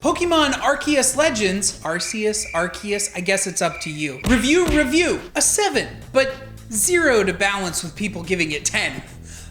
Pokemon Arceus Legends, Arceus, I guess it's up to you. Review, a 7, but 0 to balance with people giving it 10.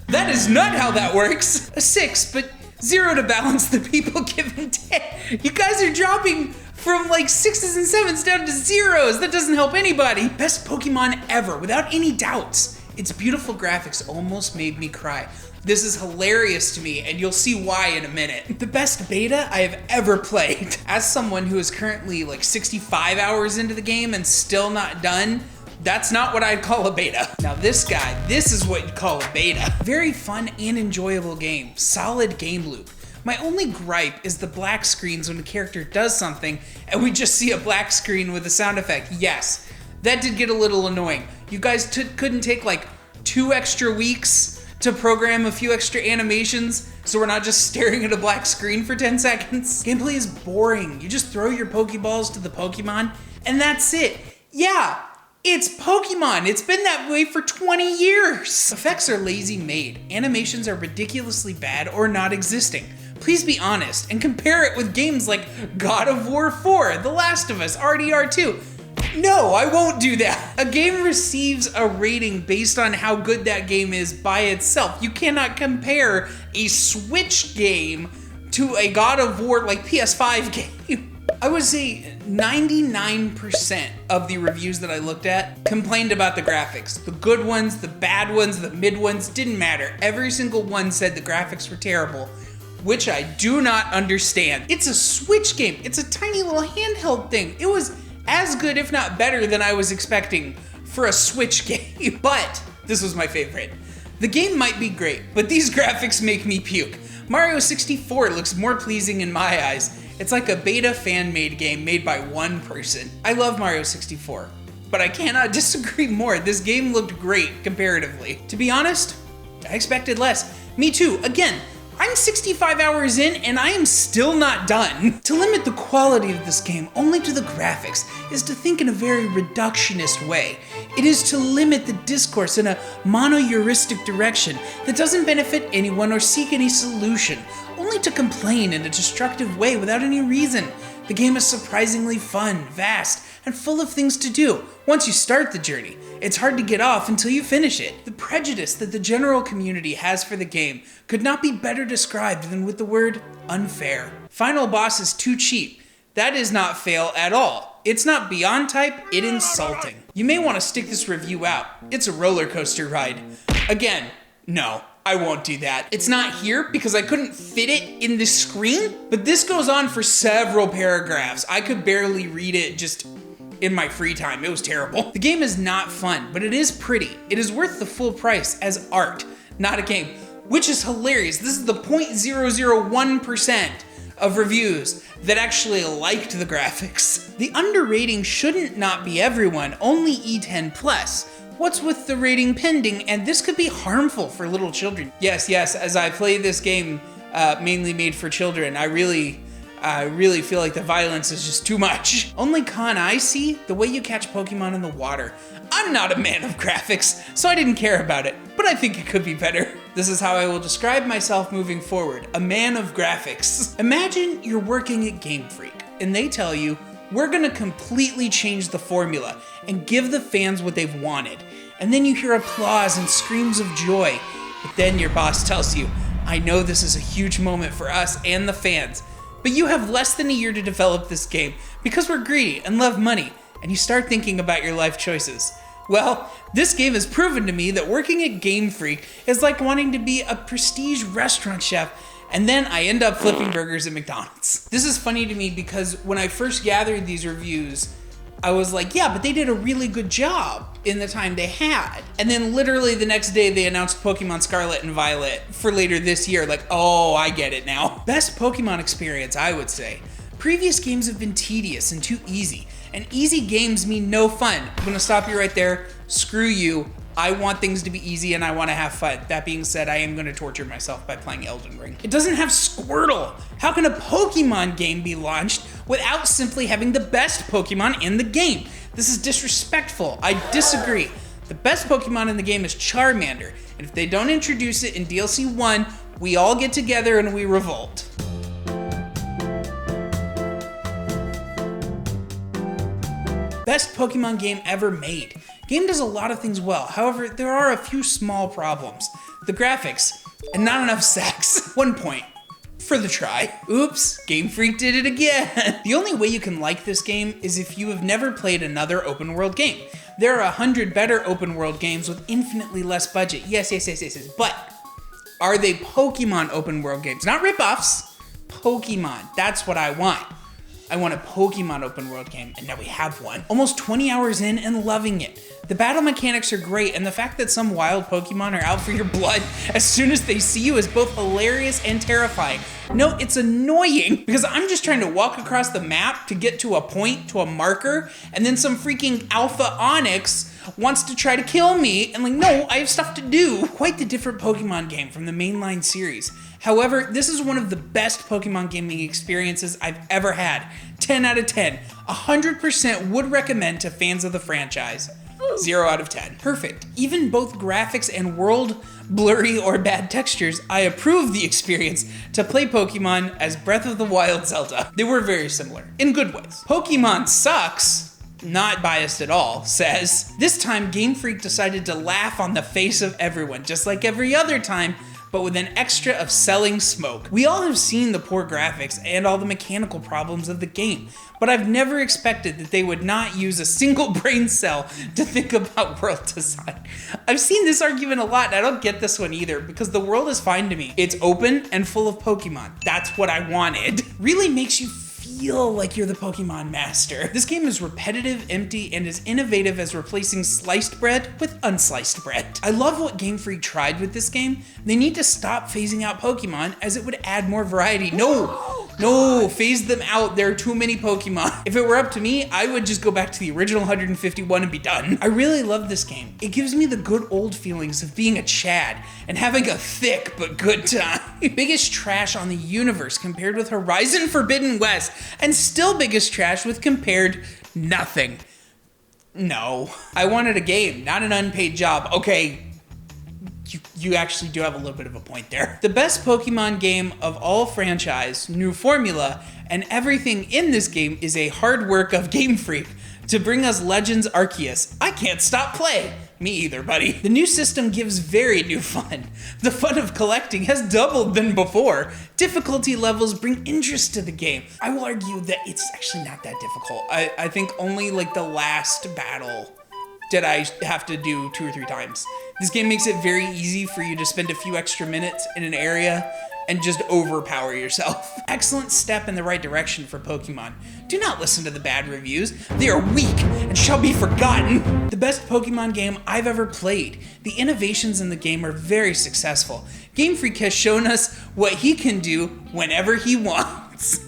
That is not how that works. A 6, but 0 to balance the people giving 10. You guys are dropping from like 6s and 7s down to 0s. That doesn't help anybody. Best Pokemon ever, without any doubts. Its beautiful graphics almost made me cry. This is hilarious to me, and you'll see why in a minute. The best beta I have ever played. As someone who is currently like 65 hours into the game and still not done, that's not what I'd call a beta. Now this guy, this is what you'd call a beta. Very fun and enjoyable game. Solid game loop. My only gripe is the black screens when a character does something and we just see a black screen with a sound effect. Yes, that did get a little annoying. You guys couldn't take like 2 extra weeks to program a few extra animations so we're not just staring at a black screen for 10 seconds. Gameplay is boring. You just throw your Pokeballs to the Pokemon and that's it. Yeah, it's Pokemon. It's been that way for 20 years. Effects are lazy made. Animations are ridiculously bad or not existing. Please be honest and compare it with games like God of War 4, The Last of Us, RDR2. No, I won't do that. A game receives a rating based on how good that game is by itself. You cannot compare a Switch game to a God of War like PS5 game. I would say 99% of the reviews that I looked at complained about the graphics. The good ones, the bad ones, the mid ones, didn't matter. Every single one said the graphics were terrible, which I do not understand. It's a Switch game. It's a tiny little handheld thing. It was as good, if not better, than I was expecting for a Switch game. But this was my favorite. The game might be great, but these graphics make me puke. Mario 64 looks more pleasing in my eyes. It's like a beta fan-made game made by one person. I love Mario 64, but I cannot disagree more. This game looked great comparatively. To be honest, I expected less. Me too. Again, I'm 65 hours in and I am still not done. To limit the quality of this game only to the graphics is to think in a very reductionist way. It is to limit the discourse in a monoheuristic direction that doesn't benefit anyone or seek any solution, only to complain in a destructive way without any reason. The game is surprisingly fun, vast, and full of things to do. Once you start the journey, it's hard to get off until you finish it. The prejudice that the general community has for the game could not be better described than with the word unfair. Final boss is too cheap. That is not fail at all. It's not beyond type, it's insulting. You may want to stick this review out. It's a roller coaster ride. Again, no, I won't do that. It's not here because I couldn't fit it in the screen, but this goes on for several paragraphs. I could barely read it just in my free time. It was terrible. The game is not fun, but it is pretty. It is worth the full price as art, not a game, which is hilarious. This is the 0.001% of reviews that actually liked the graphics. The underrating shouldn't not be everyone, only E10+. What's with the rating pending? And this could be harmful for little children. Yes, as I play this game mainly made for children, I really feel like the violence is just too much. Only con I see, the way you catch Pokemon in the water. I'm not a man of graphics, so I didn't care about it, but I think it could be better. This is how I will describe myself moving forward, a man of graphics. Imagine you're working at Game Freak, and they tell you, we're gonna completely change the formula and give the fans what they've wanted. And then you hear applause and screams of joy, but then your boss tells you, I know this is a huge moment for us and the fans, but you have less than a year to develop this game because we're greedy and love money, and you start thinking about your life choices. Well, this game has proven to me that working at Game Freak is like wanting to be a prestige restaurant chef, and then I end up flipping burgers at McDonald's. This is funny to me because when I first gathered these reviews, I was like, yeah, but they did a really good job in the time they had. And then literally the next day they announced Pokemon Scarlet and Violet for later this year. Like, oh, I get it now. Best Pokemon experience, I would say. Previous games have been tedious and too easy. And easy games mean no fun. I'm gonna stop you right there. Screw you. I want things to be easy and I want to have fun. That being said, I am going to torture myself by playing Elden Ring. It doesn't have Squirtle. How can a Pokemon game be launched without simply having the best Pokemon in the game? This is disrespectful. I disagree. The best Pokemon in the game is Charmander. And if they don't introduce it in DLC 1, we all get together and we revolt. Best Pokemon game ever made. Game does a lot of things well, however, there are a few small problems. The graphics, and not enough sex. 1 point. For the try. Oops, Game Freak did it again. The only way you can like this game is if you have never played another open world game. There are 100 better open world games with infinitely less budget. Yes. But are they Pokemon open world games? Not ripoffs. Pokemon. That's what I want. I want a Pokemon open world game, and now we have one. Almost 20 hours in and loving it. The battle mechanics are great, and the fact that some wild Pokemon are out for your blood as soon as they see you is both hilarious and terrifying. No, it's annoying, because I'm just trying to walk across the map to get to a point, to a marker, and then some freaking Alpha Onyx wants to try to kill me, and like, no, I have stuff to do. Quite the different Pokemon game from the mainline series. However, this is one of the best Pokemon gaming experiences I've ever had. 10 out of 10. 100% would recommend to fans of the franchise. 0 out of 10. Perfect. Even both graphics and world blurry or bad textures, I approve the experience to play Pokemon as Breath of the Wild Zelda. They were very similar, in good ways. Pokemon sucks, not biased at all, says, this time Game Freak decided to laugh on the face of everyone, just like every other time, but with an extra of selling smoke. We all have seen the poor graphics and all the mechanical problems of the game, but I've never expected that they would not use a single brain cell to think about world design. I've seen this argument a lot, and I don't get this one either, because the world is fine to me. It's open and full of Pokemon. That's what I wanted. Really makes you feel like you're the Pokemon master. This game is repetitive, empty, and as innovative as replacing sliced bread with unsliced bread. I love what Game Freak tried with this game. They need to stop phasing out Pokemon, as it would add more variety. No, phase them out. There are too many Pokemon. If it were up to me, I would just go back to the original 151 and be done. I really love this game. It gives me the good old feelings of being a Chad and having a thick but good time. Biggest trash on the universe compared with Horizon Forbidden West, and still biggest trash with compared nothing. No, I wanted a game, not an unpaid job. Okay, you actually do have a little bit of a point there. The best Pokemon game of all franchise, new formula, and everything in this game is a hard work of Game Freak to bring us Legends Arceus. I can't stop playing. Me either, buddy. The new system gives very new fun. The fun of collecting has doubled than before. Difficulty levels bring interest to the game. I will argue that it's actually not that difficult. I think only like the last battle did I have to do 2 or 3 times. This game makes it very easy for you to spend a few extra minutes in an area and just overpower yourself. Excellent step in the right direction for Pokemon. Do not listen to the bad reviews. They are weak and shall be forgotten. The best Pokemon game I've ever played. The innovations in the game are very successful. Game Freak has shown us what he can do whenever he wants.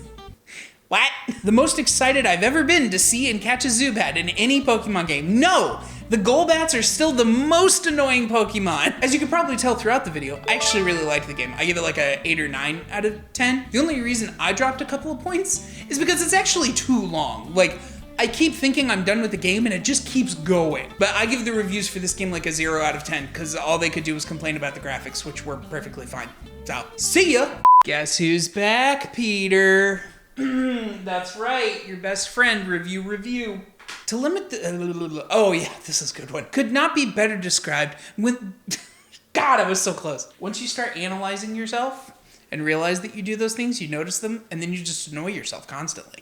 What? The most excited I've ever been to see and catch a Zubat in any Pokemon game. No! The Golbats are still the most annoying Pokemon. As you can probably tell throughout the video, I actually really liked the game. I give it like a 8 or 9 out of 10. The only reason I dropped a couple of points is because it's actually too long. Like, I keep thinking I'm done with the game and it just keeps going. But I give the reviews for this game like a 0 out of 10 because all they could do was complain about the graphics, which were perfectly fine. So, see ya! Guess who's back, Peter? That's right, your best friend, review. To limit the, oh yeah, this is a good one. Could not be better described when, God, I was so close. Once you start analyzing yourself and realize that you do those things, you notice them, and then you just annoy yourself constantly.